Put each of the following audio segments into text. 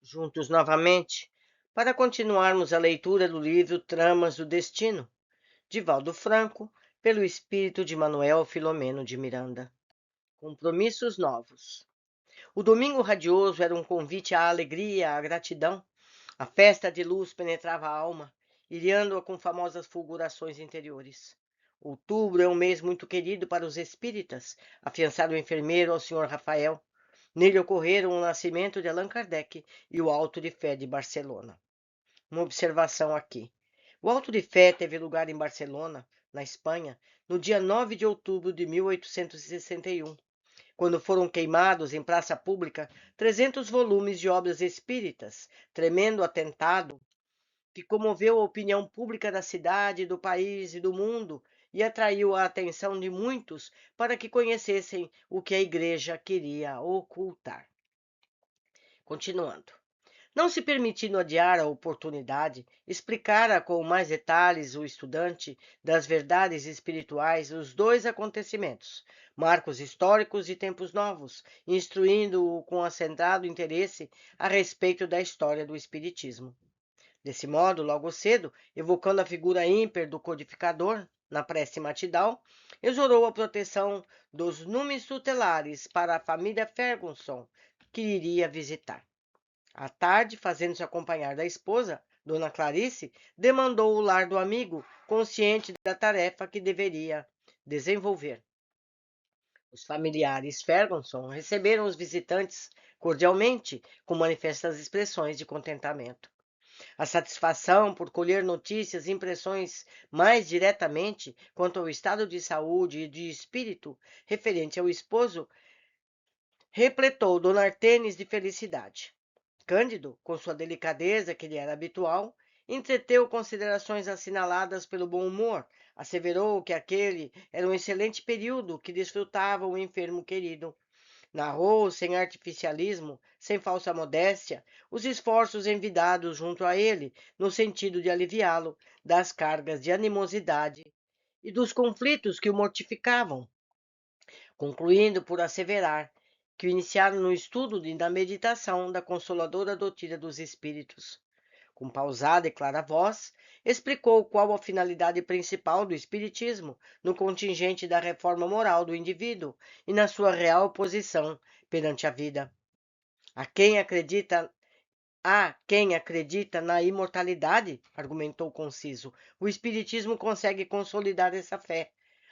juntos novamente para continuarmos a leitura do livro Tramas do Destino, de Valdo Franco, pelo espírito de Manuel Filomeno de Miranda. Compromissos novos. O domingo radioso era um convite à alegria, à gratidão. A festa de luz penetrava a alma, ilhando-a com famosas fulgurações interiores. Outubro é um mês muito querido para os espíritas, afiançado o enfermeiro ao Sr. Rafael. Nele ocorreram o nascimento de Allan Kardec e o Auto de Fé de Barcelona. Uma observação aqui. O Auto de Fé teve lugar em Barcelona, na Espanha, no dia 9 de outubro de 1861, quando foram queimados em praça pública 300 volumes de obras espíritas, tremendo atentado que comoveu a opinião pública da cidade, do país e do mundo e atraiu a atenção de muitos para que conhecessem o que a Igreja queria ocultar. Continuando. Não se permitindo adiar a oportunidade, explicara com mais detalhes o estudante das verdades espirituais os dois acontecimentos, marcos históricos de tempos novos, instruindo-o com acendrado interesse a respeito da história do Espiritismo. Desse modo, logo cedo, evocando a figura ímper do codificador, na prece matinal, exorou a proteção dos numes tutelares para a família Ferguson, que iria visitar. À tarde, fazendo-se acompanhar da esposa, Dona Clarice, demandou o lar do amigo, consciente da tarefa que deveria desenvolver. Os familiares Ferguson receberam os visitantes cordialmente, com manifestas expressões de contentamento. A satisfação por colher notícias e impressões mais diretamente quanto ao estado de saúde e de espírito referente ao esposo repletou Dona Artenes de felicidade. Cândido, com sua delicadeza que lhe era habitual, entreteu considerações assinaladas pelo bom humor, asseverou que aquele era um excelente período que desfrutava o enfermo querido. Narrou, sem artificialismo, sem falsa modéstia, os esforços envidados junto a ele, no sentido de aliviá-lo das cargas de animosidade e dos conflitos que o mortificavam, concluindo por asseverar que o iniciaram no estudo e na meditação da consoladora doutrina dos Espíritos. Com pausada e clara voz, explicou qual a finalidade principal do Espiritismo no contingente da reforma moral do indivíduo e na sua real posição perante a vida. Há quem acredita na imortalidade, argumentou Conciso, o Espiritismo consegue consolidar essa fé.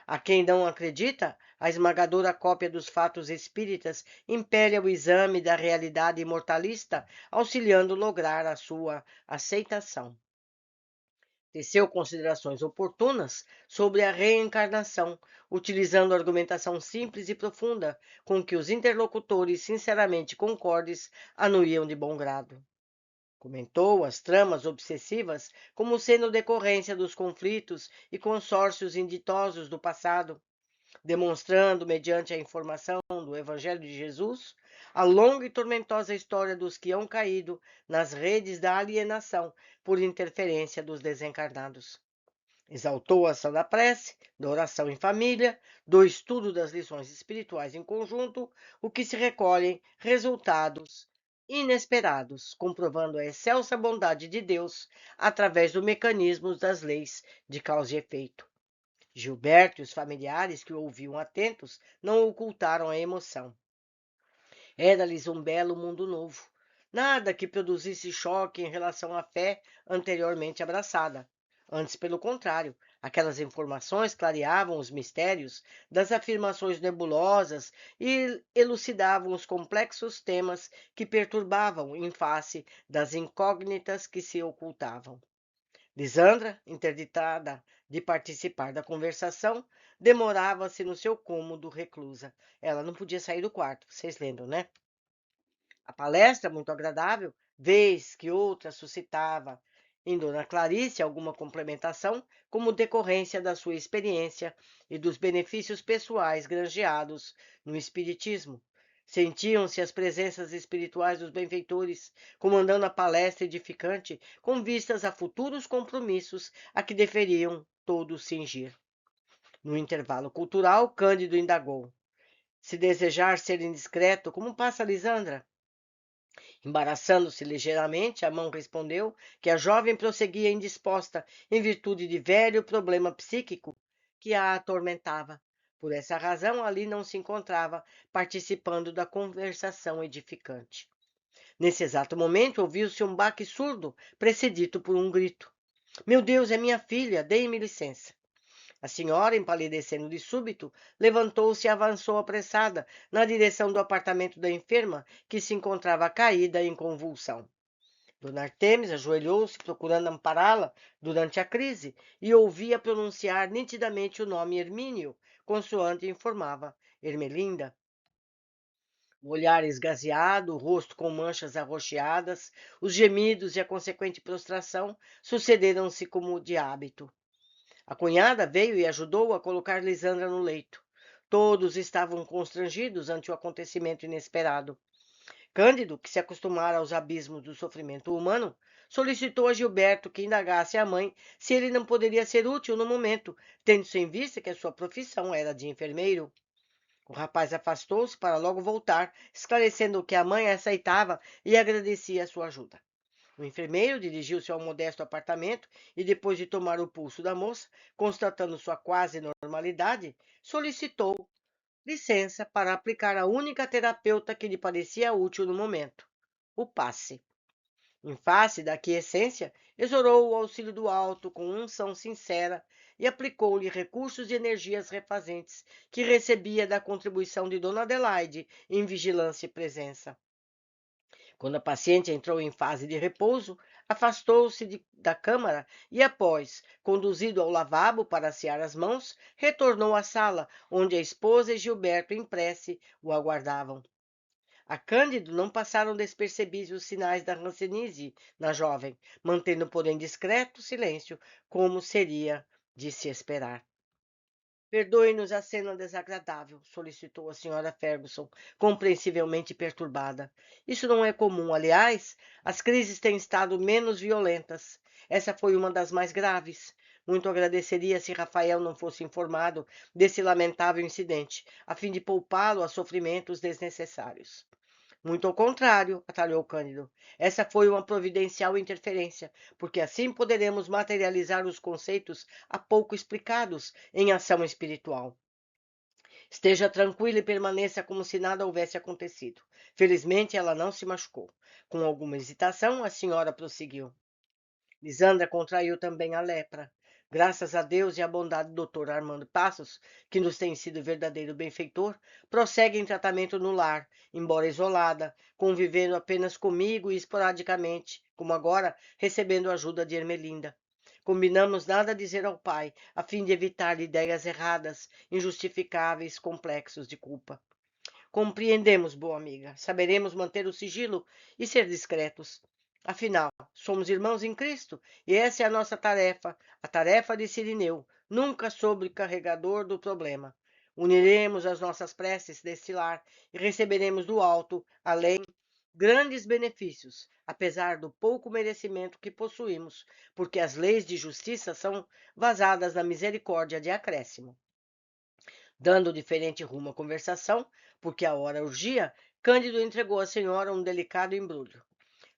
A quem não acredita, a esmagadora cópia dos fatos espíritas impele o exame da realidade imortalista, auxiliando lograr a sua aceitação. Teceu considerações oportunas sobre a reencarnação, utilizando argumentação simples e profunda, com que os interlocutores sinceramente concordes anuíam de bom grado. Comentou as tramas obsessivas como sendo decorrência dos conflitos e consórcios inditosos do passado, demonstrando, mediante a informação do Evangelho de Jesus, a longa e tormentosa história dos que hão caído nas redes da alienação por interferência dos desencarnados. Exaltou a ação da prece, da oração em família, do estudo das lições espirituais em conjunto, o que se recolhem resultados inesperados, comprovando a excelsa bondade de Deus através do mecanismo das leis de causa e efeito. Gilberto e os familiares que o ouviam atentos não ocultaram a emoção. Era-lhes um belo mundo novo. Nada que produzisse choque em relação à fé anteriormente abraçada. Antes, pelo contrário, aquelas informações clareavam os mistérios das afirmações nebulosas e elucidavam os complexos temas que perturbavam em face das incógnitas que se ocultavam. Lisandra, interditada de participar da conversação, demorava-se no seu cômodo reclusa. Ela não podia sair do quarto, vocês lembram, né? A palestra, muito agradável, vez que outra suscitava em Dona Clarice alguma complementação, como decorrência da sua experiência e dos benefícios pessoais granjeados no Espiritismo. Sentiam-se as presenças espirituais dos benfeitores, comandando a palestra edificante, com vistas a futuros compromissos a que deveriam todos cingir. No intervalo cultural, Cândido indagou: se desejar ser indiscreto, como passa Lisandra? Embaraçando-se ligeiramente, a mão respondeu que a jovem prosseguia indisposta em virtude de velho problema psíquico que a atormentava. Por essa razão, ali não se encontrava, participando da conversação edificante. Nesse exato momento, ouviu-se um baque surdo, precedido por um grito. Meu Deus, é minha filha, dê-me licença. A senhora, empalidecendo de súbito, levantou-se e avançou apressada na direção do apartamento da enferma, que se encontrava caída em convulsão. Dona Artemis ajoelhou-se, procurando ampará-la durante a crise, e ouvia pronunciar nitidamente o nome Hermínio, consoante informava Ermelinda. O olhar esgazeado, o rosto com manchas arroxeadas, os gemidos e a consequente prostração sucederam-se como de hábito. A cunhada veio e ajudou a colocar Lisandra no leito. Todos estavam constrangidos ante o acontecimento inesperado. Cândido, que se acostumara aos abismos do sofrimento humano, solicitou a Gilberto que indagasse à mãe se ele não poderia ser útil no momento, tendo-se em vista que a sua profissão era de enfermeiro. O rapaz afastou-se para logo voltar, esclarecendo que a mãe aceitava e agradecia a sua ajuda. O enfermeiro dirigiu-se ao modesto apartamento e, depois de tomar o pulso da moça, constatando sua quase normalidade, solicitou licença para aplicar a única terapeuta que lhe parecia útil no momento, o passe. Em face da aquiescência, exorou o auxílio do alto com unção sincera e aplicou-lhe recursos e energias refazentes que recebia da contribuição de Dona Adelaide em vigilância e presença. Quando a paciente entrou em fase de repouso, afastou-se da câmara e, após conduzido ao lavabo para assear as mãos, retornou à sala, onde a esposa e Gilberto, em prece, o aguardavam. A Cândido não passaram despercebidos os sinais da hanseníase na jovem, mantendo, porém, discreto silêncio, como seria de se esperar. Perdoe-nos a cena desagradável, solicitou a senhora Ferguson, compreensivelmente perturbada. Isso não é comum. Aliás, as crises têm estado menos violentas. Essa foi uma das mais graves. Muito agradeceria se Rafael não fosse informado desse lamentável incidente, a fim de poupá-lo a sofrimentos desnecessários. Muito ao contrário, atalhou Cândido. Essa foi uma providencial interferência, porque assim poderemos materializar os conceitos há pouco explicados em ação espiritual. Esteja tranquila e permaneça como se nada houvesse acontecido. Felizmente, ela não se machucou. Com alguma hesitação, a senhora prosseguiu. Lisandra contraiu também a lepra. Graças a Deus e à bondade do Dr. Armando Passos, que nos tem sido verdadeiro benfeitor, prossegue em tratamento no lar, embora isolada, convivendo apenas comigo e esporadicamente, como agora, recebendo a ajuda de Ermelinda. Combinamos nada dizer ao pai, a fim de evitar ideias erradas, injustificáveis complexos de culpa. Compreendemos, boa amiga. Saberemos manter o sigilo e ser discretos. Afinal, somos irmãos em Cristo e essa é a nossa tarefa, a tarefa de Cirineu, nunca sobrecarregador do problema. Uniremos as nossas preces deste lar e receberemos do alto, além, grandes benefícios, apesar do pouco merecimento que possuímos, porque as leis de justiça são vazadas na misericórdia de acréscimo. Dando diferente rumo à conversação, porque a hora urgia, Cândido entregou à senhora um delicado embrulho.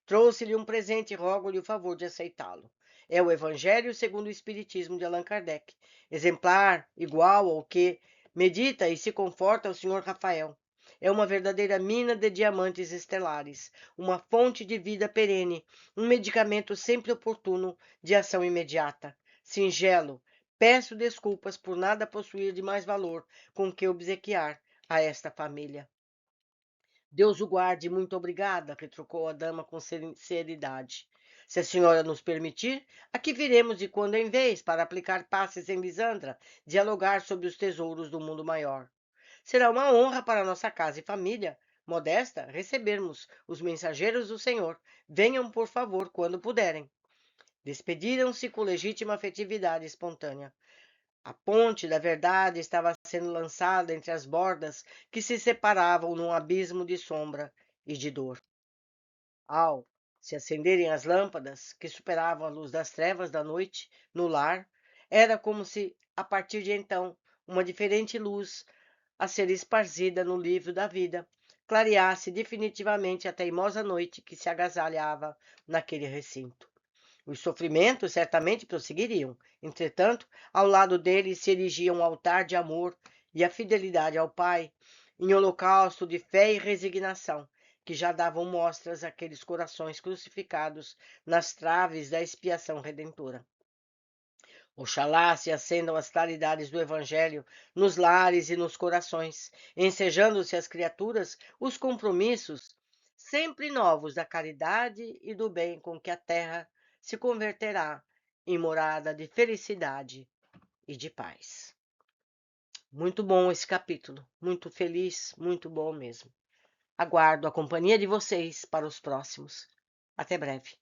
Trouxe-lhe um presente e rogo-lhe o favor de aceitá-lo. É o Evangelho segundo o Espiritismo de Allan Kardec, exemplar igual ao que medita e se conforta o Sr. Rafael. É uma verdadeira mina de diamantes estelares, uma fonte de vida perene, um medicamento sempre oportuno, de ação imediata. Singelo, peço desculpas por nada possuir de mais valor com que obsequiar a esta família. Deus o guarde, muito obrigada, retrucou a dama com seriedade. Se a senhora nos permitir, aqui viremos de quando em vez para aplicar passes em Lisandra, dialogar sobre os tesouros do mundo maior. Será uma honra para nossa casa e família, modesta, recebermos os mensageiros do Senhor. Venham, por favor, quando puderem. Despediram-se com legítima afetividade espontânea. A ponte da verdade estava sendo lançada entre as bordas que se separavam num abismo de sombra e de dor. Ao se acenderem as lâmpadas, que superavam a luz das trevas da noite, no lar, era como se, a partir de então, uma diferente luz a ser esparzida no livro da vida clareasse definitivamente a teimosa noite que se agasalhava naquele recinto. Os sofrimentos certamente prosseguiriam. Entretanto, ao lado dele se erigia um altar de amor e a fidelidade ao Pai, em holocausto de fé e resignação, que já davam mostras àqueles corações crucificados nas traves da expiação redentora. Oxalá se acendam as claridades do Evangelho nos lares e nos corações, ensejando-se às criaturas os compromissos sempre novos da caridade e do bem com que a terra se converterá em morada de felicidade e de paz. Muito bom esse capítulo, muito feliz, muito bom mesmo. Aguardo a companhia de vocês para os próximos. Até breve.